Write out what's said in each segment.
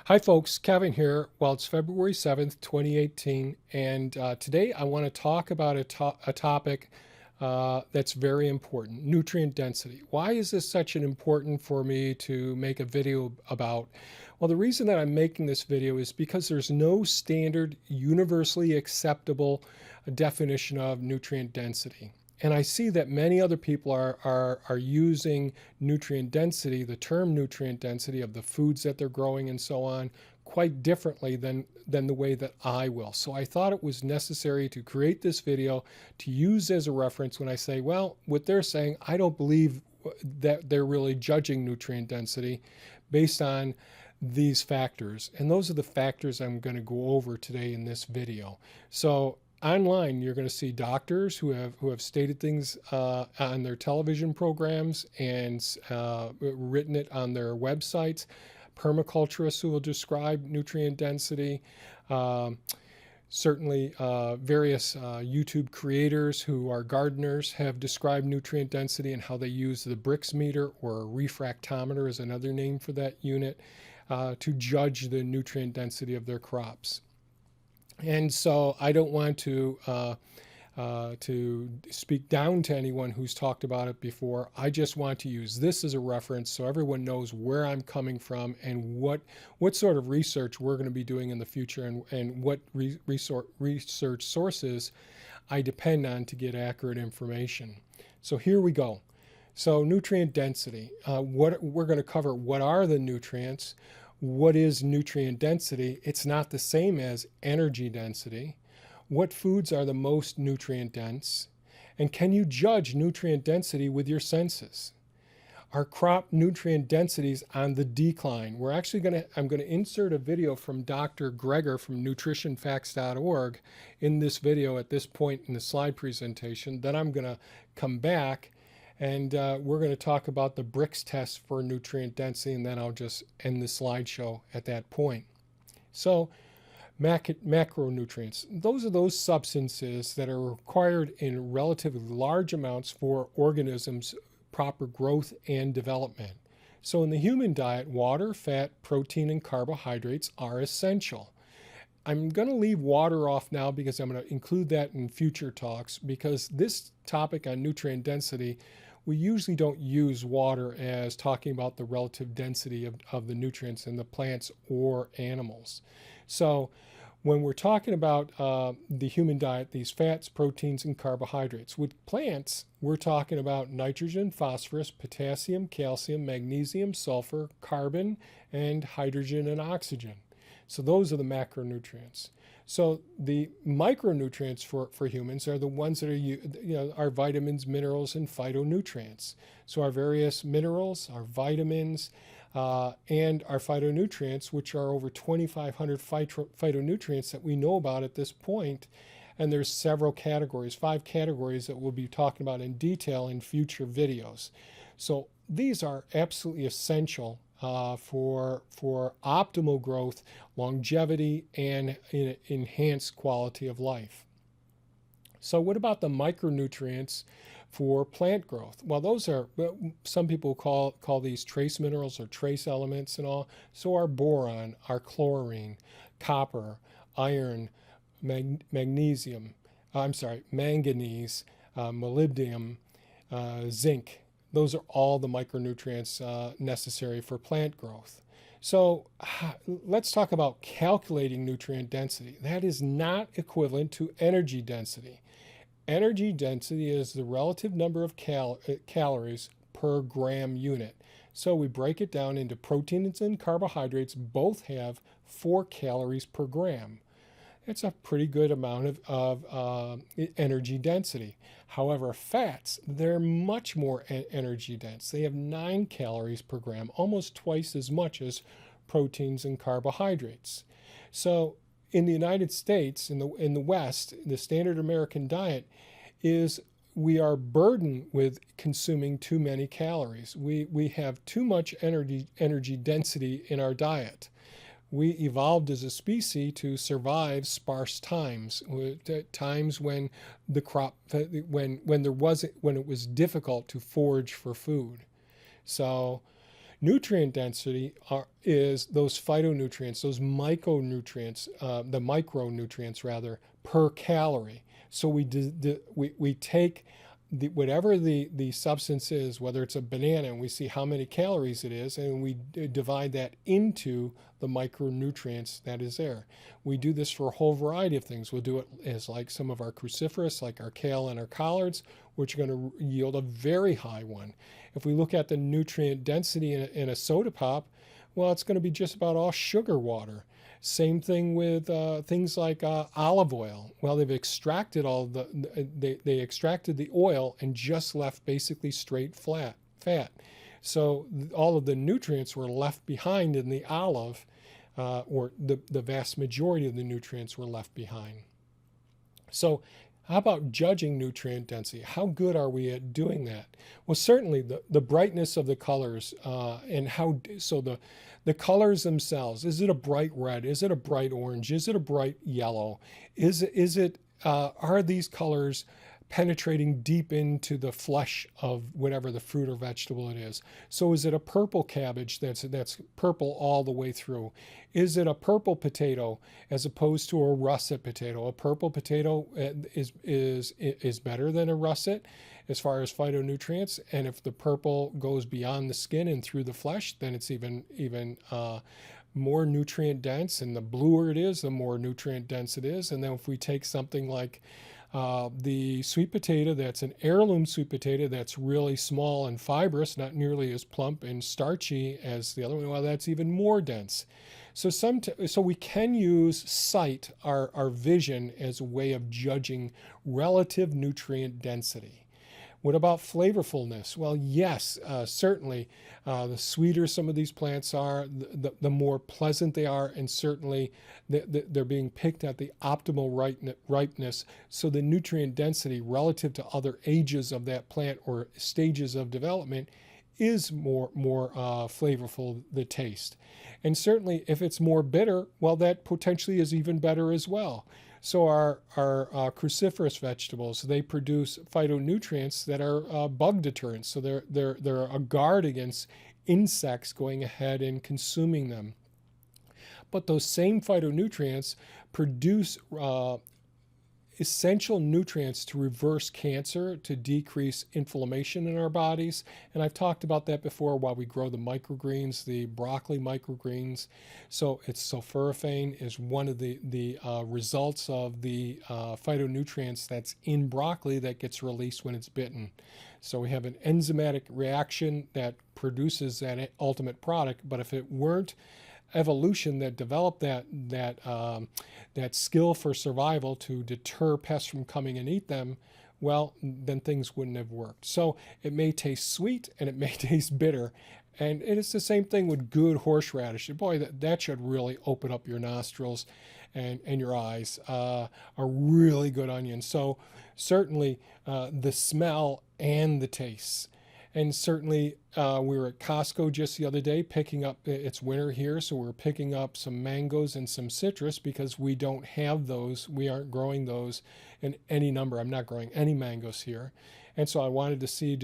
Hi folks, Kevin here. Well, it's February 7th, 2018, and today I want to talk about a topic that's very important, nutrient density. Why is this such an important for me to make a video about? Well, the reason that I'm making this video is because there's no standard, universally acceptable definition of nutrient density. And I see that many other people are using nutrient density, the term nutrient density of the foods that they're growing and so on, quite differently than the way that I will. So I thought it was necessary to create this video to use as a reference when I say, well, what they're saying, I don't believe that they're really judging nutrient density based on these factors. And those are the factors I'm going to go over today in this video. So online, you're going to see doctors who have stated things on their television programs and written it on their websites. Permaculturists who will describe nutrient density. Certainly, various YouTube creators who are gardeners have described nutrient density and how they use the Brix meter, or refractometer is another name for that unit, to judge the nutrient density of their crops. And so I don't want to speak down to anyone who's talked about it before. I just want to use this as a reference so everyone knows where I'm coming from and what sort of research we're going to be doing in the future, and what research sources I depend on to get accurate information. So here we go. So nutrient density. What we're going to cover: what are the nutrients? What is nutrient density? It's not the same as energy density. What foods are the most nutrient dense? And can you judge nutrient density with your senses? Are crop nutrient densities on the decline? I'm going to insert a video from Dr. Greger from nutritionfacts.org in this video at this point in the slide presentation. Then I'm going to come back and we're going to talk about the Brix test for nutrient density, and then I'll just end the slideshow at that point. So macronutrients, those are those substances that are required in relatively large amounts for organisms' proper growth and development. So in the human diet, water, fat, protein, and carbohydrates are essential. I'm going to leave water off now because I'm going to include that in future talks, because this topic on nutrient density, we usually don't use water as talking about the relative density of the nutrients in the plants or animals. So when we're talking about the human diet, these fats, proteins, and carbohydrates. With plants, we're talking about nitrogen, phosphorus, potassium, calcium, magnesium, sulfur, carbon, and hydrogen and oxygen. So those are the macronutrients. So the micronutrients for humans are the ones that are, our vitamins, minerals, and phytonutrients. So our various minerals, our vitamins, and our phytonutrients, which are over 2,500 phytonutrients that we know about at this point. And there's several categories, 5 categories that we'll be talking about in detail in future videos. So these are absolutely essential for optimal growth, longevity, and enhanced quality of life. So what about the micronutrients for plant growth? Well, those are, some people call these trace minerals or trace elements and all. So our boron, our chlorine, copper, iron, manganese, molybdenum, zinc. Those are all the micronutrients necessary for plant growth. So let's talk about calculating nutrient density. That is not equivalent to energy density. Energy density is the relative number of calories per gram unit. So we break it down into proteins and carbohydrates. Both have 4 calories per gram. It's a pretty good amount of energy density. However, fats, they're much more energy dense. They have 9 calories per gram, almost twice as much as proteins and carbohydrates. So in the United States, in the West, the standard American diet is, we are burdened with consuming too many calories. We have too much energy density in our diet. We evolved as a species to survive sparse times, times when the crop, when it was difficult to forage for food. So Nutrient density is those phytonutrients, those micronutrients, the micronutrients rather, per calorie. So we take whatever the substance is, whether it's a banana, and we see how many calories it is, and we divide that into the micronutrients that is there. We do this for a whole variety of things. We'll do it as like some of our cruciferous, like our kale and our collards, which are going to yield a very high one. If we look at the nutrient density in a soda pop, well, it's going to be just about all sugar water. Same thing with things like olive oil. Well, they've extracted they extracted the oil and just left basically straight fat. So all of the nutrients were left behind in the olive, or the vast majority of the nutrients were left behind. So how about judging nutrient density? How good are we at doing that? Well, certainly the brightness of the colors and the colors themselves. Is it a bright red? Is it a bright orange? Is it a bright yellow? Are these colors penetrating deep into the flesh of whatever the fruit or vegetable it is? So is it a purple cabbage that's purple all the way through? Is it a purple potato as opposed to a russet potato? A purple potato is better than a russet as far as phytonutrients, and if the purple goes beyond the skin and through the flesh, then it's even more nutrient dense, and the bluer it is, the more nutrient dense it is. And then if we take something like the sweet potato, that's an heirloom sweet potato that's really small and fibrous, not nearly as plump and starchy as the other one, well, that's even more dense. So we can use sight, our vision, as a way of judging relative nutrient density. What about flavorfulness? Well, yes, certainly. The sweeter some of these plants are, the more pleasant they are, and certainly they're being picked at the optimal ripeness. So the nutrient density relative to other ages of that plant or stages of development is more flavorful, the taste. And certainly if it's more bitter, well, that potentially is even better as well. So our cruciferous vegetables, they produce phytonutrients that are bug deterrents. So they're a guard against insects going ahead and consuming them. But those same phytonutrients produce essential nutrients to reverse cancer, to decrease inflammation in our bodies. And I've talked about that before while we grow the microgreens, the broccoli microgreens. So it's sulforaphane is one of the results of the phytonutrients that's in broccoli that gets released when it's bitten. So we have an enzymatic reaction that produces that ultimate product, but if it weren't evolution that developed that skill for survival to deter pests from coming and eat them, well, then things wouldn't have worked. So it may taste sweet and it may taste bitter. And it's the same thing with good horseradish. Boy, that should really open up your nostrils and your eyes. A really good onion. So certainly the smell and the taste. And certainly we were at Costco just the other day picking up, it's winter here, so we're picking up some mangoes and some citrus because we don't have those. We aren't growing those in any number. I'm not growing any mangoes here. And so I wanted to see,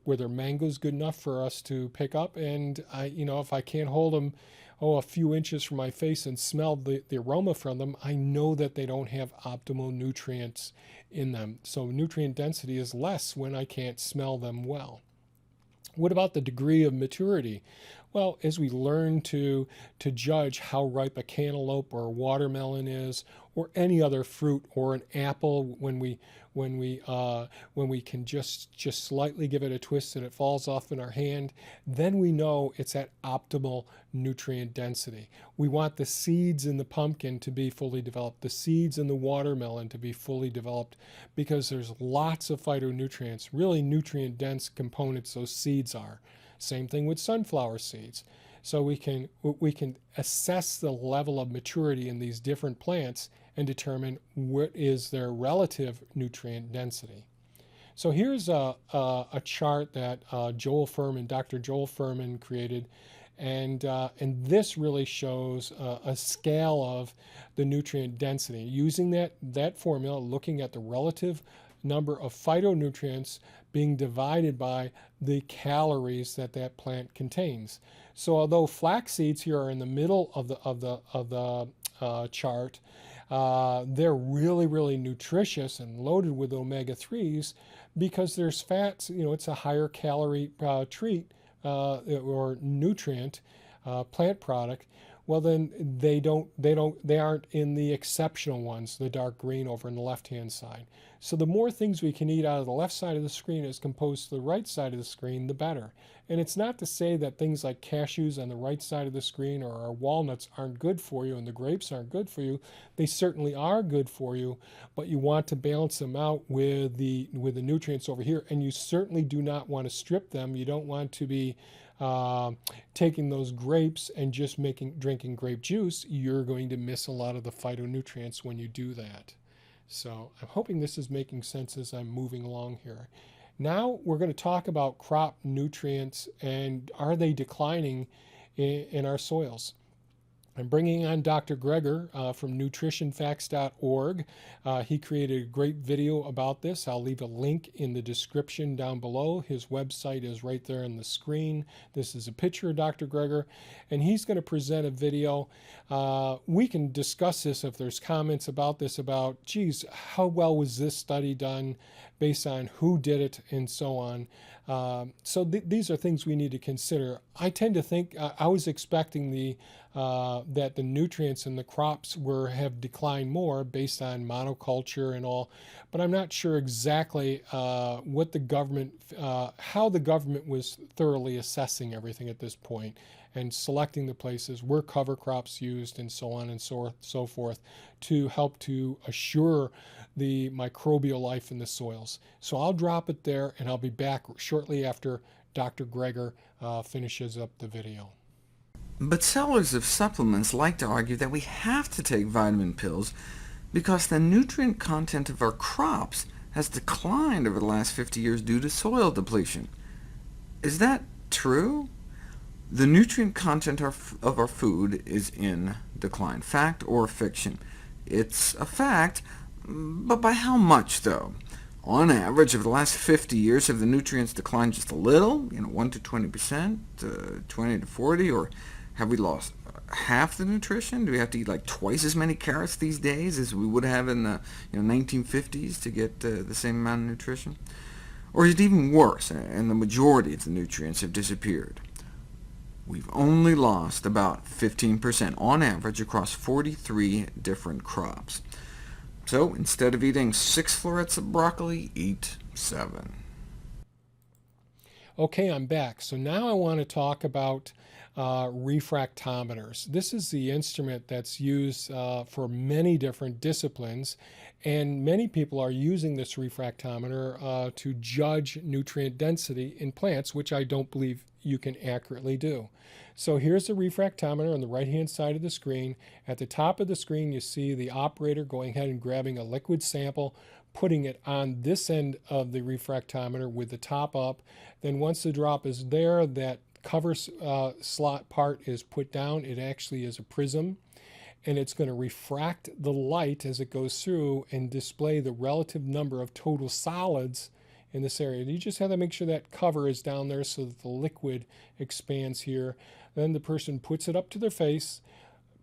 were their mangoes good enough for us to pick up? And if I can't hold them, a few inches from my face and smell the aroma from them, I know that they don't have optimal nutrients in them. So nutrient density is less when I can't smell them well. What about the degree of maturity? Well, as we learn to judge how ripe a cantaloupe or a watermelon is, or any other fruit, or an apple, when we can just slightly give it a twist and it falls off in our hand, then we know it's at optimal nutrient density. We want the seeds in the pumpkin to be fully developed, the seeds in the watermelon to be fully developed, because there's lots of phytonutrients, really nutrient dense components those seeds are. Same thing with sunflower seeds. So we can assess the level of maturity in these different plants and determine what is their relative nutrient density. So here's a chart that Dr. Joel Furman created, and this really shows a scale of the nutrient density. Using that formula, looking at the relative number of phytonutrients being divided by the calories that that plant contains. So although flax seeds here are in the middle of the chart, they're really, really nutritious and loaded with omega-3s because there's fats. It's a higher calorie treat or nutrient plant product. Well, then they aren't in the exceptional ones, the dark green over on the left-hand side. So the more things we can eat out of the left side of the screen as opposed to the right side of the screen, the better. And it's not to say that things like cashews on the right side of the screen or our walnuts aren't good for you and the grapes aren't good for you. They certainly are good for you, but you want to balance them out with the nutrients over here. And you certainly do not want to strip them. You don't want to be taking those grapes and just drinking grape juice. You're going to miss a lot of the phytonutrients when you do that. So I'm hoping this is making sense as I'm moving along here. Now we're going to talk about crop nutrients and are they declining in our soils. I'm bringing on Dr. Greger from nutritionfacts.org. He created a great video about this. I'll leave a link in the description down below. His website is right there on the screen. This is a picture of Dr. Greger, and he's going to present a video. We can discuss this if there's comments about this, about, geez, how well was this study done based on who did it and so on. So these are things we need to consider. I tend to think, I was expecting that the nutrients in the crops have declined more based on monoculture and all, but I'm not sure exactly what the government, how the government was thoroughly assessing everything at this point and selecting the places where cover crops used and so on and so forth to help to assure the microbial life in the soils. So I'll drop it there and I'll be back shortly after Dr. Greger finishes up the video. But sellers of supplements like to argue that we have to take vitamin pills because the nutrient content of our crops has declined over the last 50 years due to soil depletion. Is that true? The nutrient content of our food is in decline. Fact or fiction? It's a fact, but by how much, though? On average, over the last 50 years, have the nutrients declined just a little, 1 to 20%, 20 to 40, or have we lost half the nutrition? Do we have to eat like twice as many carrots these days as we would have in the 1950s to get the same amount of nutrition? Or is it even worse, and the majority of the nutrients have disappeared? We've only lost about 15% on average across 43 different crops. So instead of eating 6 florets of broccoli, eat 7. Okay, I'm back. So now I want to talk about refractometers. This is the instrument that's used for many different disciplines, and many people are using this refractometer to judge nutrient density in plants, which I don't believe you can accurately do. So here's the refractometer on the right-hand side of the screen. At the top of the screen, you see the operator going ahead and grabbing a liquid sample, putting it on this end of the refractometer with the top up. Then once the drop is there, that cover slot part is put down. It actually is a prism, and it's going to refract the light as it goes through and display the relative number of total solids in this area. You just have to make sure that cover is down there so that the liquid expands here. Then the person puts it up to their face,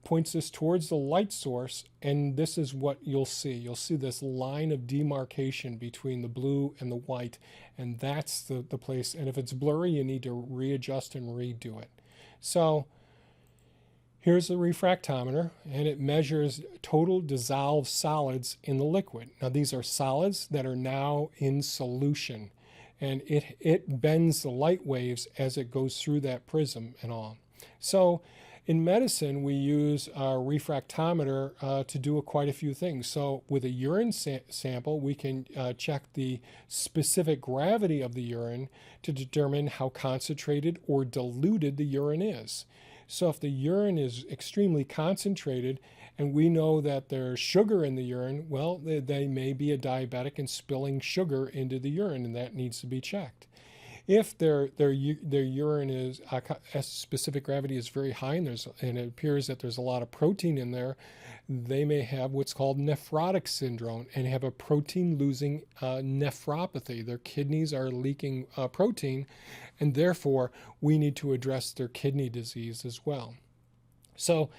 points this towards the light source, and this is what you'll see. You'll see this line of demarcation between the blue and the white, and that's the place. And if it's blurry, you need to readjust and redo it. So here's the refractometer, and it measures total dissolved solids in the liquid. Now these are solids that are now in solution, and it bends the light waves as it goes through that prism and all. So in medicine, we use a refractometer to do quite a few things. So with a urine sample, we can check the specific gravity of the urine to determine how concentrated or diluted the urine is. So if the urine is extremely concentrated and we know that there's sugar in the urine, well, they may be a diabetic and spilling sugar into the urine, and that needs to be checked. If their urine is specific gravity is very high, and it appears that there's a lot of protein in there, they may have what's called nephrotic syndrome and have a protein losing nephropathy. Their kidneys are leaking protein, and therefore we need to address their kidney disease as well. So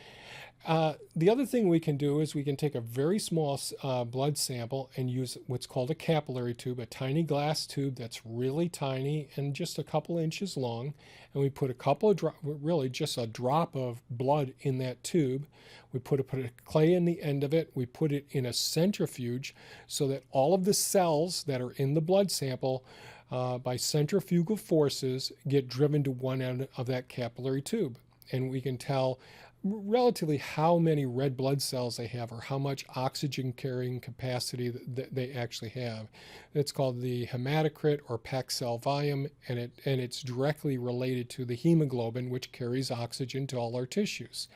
the other thing we can do is we can take a very small blood sample and use what's called a capillary tube, a tiny glass tube that's really tiny and just a couple inches long. And we put a couple of really just a drop of blood in that tube. We put a clay in the end of it. We put it in a centrifuge so that all of the cells that are in the blood sample by centrifugal forces get driven to one end of that capillary tube. And we can tell relatively how many red blood cells they have or how much oxygen carrying capacity that they actually have. It's called the hematocrit or packed cell volume, and it's directly related to the hemoglobin, which carries oxygen to all our tissues.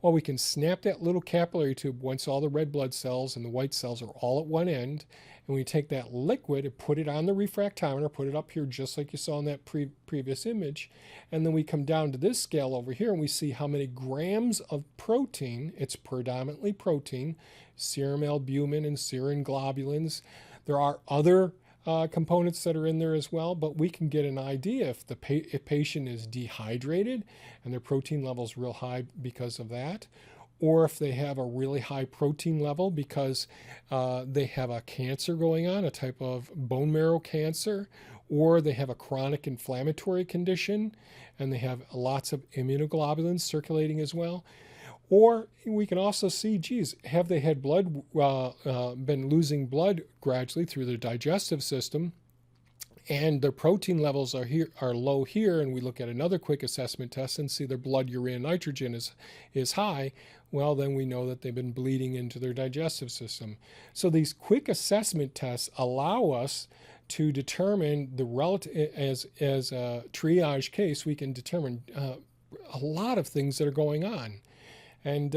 Well, we can snap that little capillary tube once all the red blood cells and the white cells are all at one end, and we take that liquid and put it on the refractometer, put it up here just like you saw in that previous image, and then we come down to this scale over here and we see how many grams of protein. It's predominantly protein, serum albumin and serum globulins. There are other components that are in there as well, but we can get an idea if the patient is dehydrated and their protein level is real high because of that, or if they have a really high protein level because they have a cancer going on, a type of bone marrow cancer, or they have a chronic inflammatory condition and they have lots of immunoglobulins circulating as well. Or we can also see, geez, have they had been losing blood gradually through their digestive system, and their protein levels are low here, and we look at another quick assessment test and see their blood urea nitrogen is high. Well, then we know that they've been bleeding into their digestive system. So these quick assessment tests allow us to determine the relative, as a triage case, we can determine a lot of things that are going on. And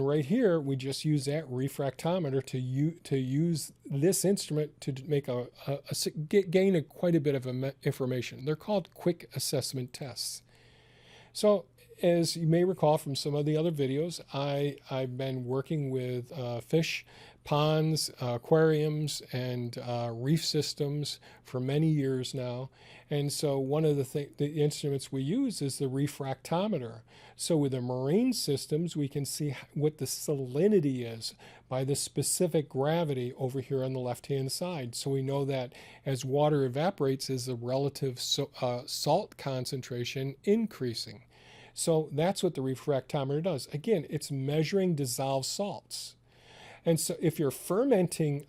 right here, we just use that refractometer to use this instrument to make gain quite a bit of information. They're called quick assessment tests. So as you may recall from some of the other videos, I've been working with fish ponds, aquariums, and reef systems for many years now. And so one of the instruments we use is the refractometer. So with the marine systems, we can see what the salinity is by the specific gravity over here on the left-hand side. So we know that as water evaporates, is the relative salt concentration increasing. So that's what the refractometer does. Again, it's measuring dissolved salts. And so if you're fermenting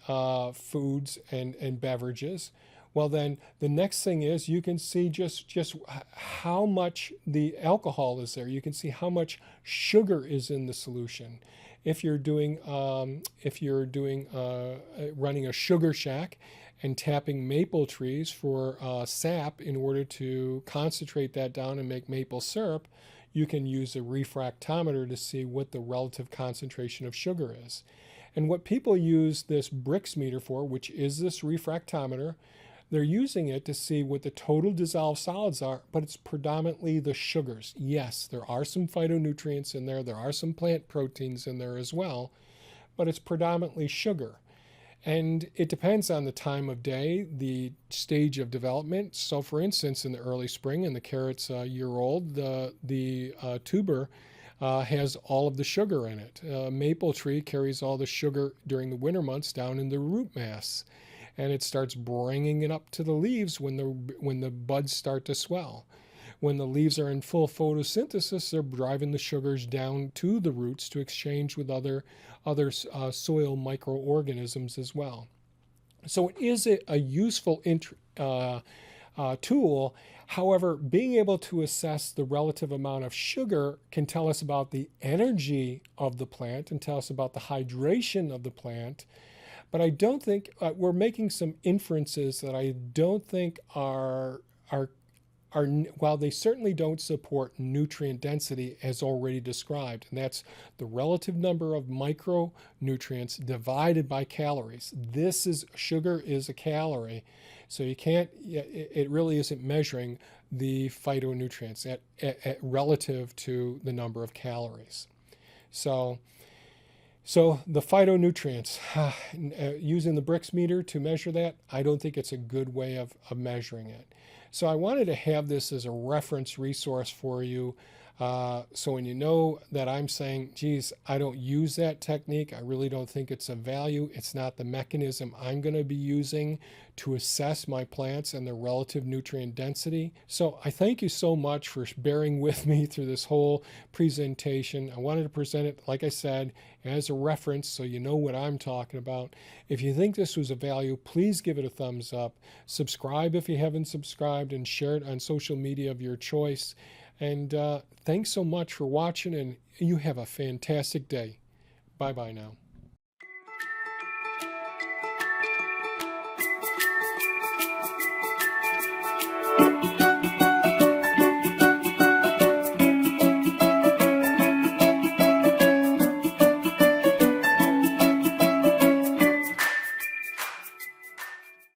foods and beverages, well, then the next thing is you can see just how much the alcohol is there. You can see how much sugar is in the solution. If you're running a sugar shack and tapping maple trees for sap in order to concentrate that down and make maple syrup, you can use a refractometer to see what the relative concentration of sugar is. And what people use this Brix meter for, which is this refractometer, they're using it to see what the total dissolved solids are, but it's predominantly the sugars. Yes, there are some phytonutrients in there, there are some plant proteins in there as well, but it's predominantly sugar. And it depends on the time of day, the stage of development. So for instance, in the early spring, and the carrot's a year old, the tuber has all of the sugar in it. Maple tree carries all the sugar during the winter months down in the root mass, and it starts bringing it up to the leaves when the buds start to swell. When the leaves are in full photosynthesis, they're driving the sugars down to the roots to exchange with other soil microorganisms as well. So it is a useful tool. However, being able to assess the relative amount of sugar can tell us about the energy of the plant and tell us about the hydration of the plant. But I don't think we're making some inferences that I don't think are while they certainly don't support nutrient density as already described, and that's the relative number of micronutrients divided by calories. Sugar is a calorie, so you can't, it really isn't measuring the phytonutrients at relative to the number of calories. So the phytonutrients, using the Brix meter to measure that, I don't think it's a good way of measuring it. So I wanted to have this as a reference resource for you. So when you know that I'm saying, geez, I don't use that technique, I really don't think it's of value, it's not the mechanism I'm going to be using to assess my plants and their relative nutrient density. So I thank you so much for bearing with me through this whole presentation. I wanted to present it, like I said, as a reference so you know what I'm talking about. If you think this was of value, please give it a thumbs up. Subscribe if you haven't subscribed, and share it on social media of your choice. And thanks so much for watching, and you have a fantastic day. Bye-bye now.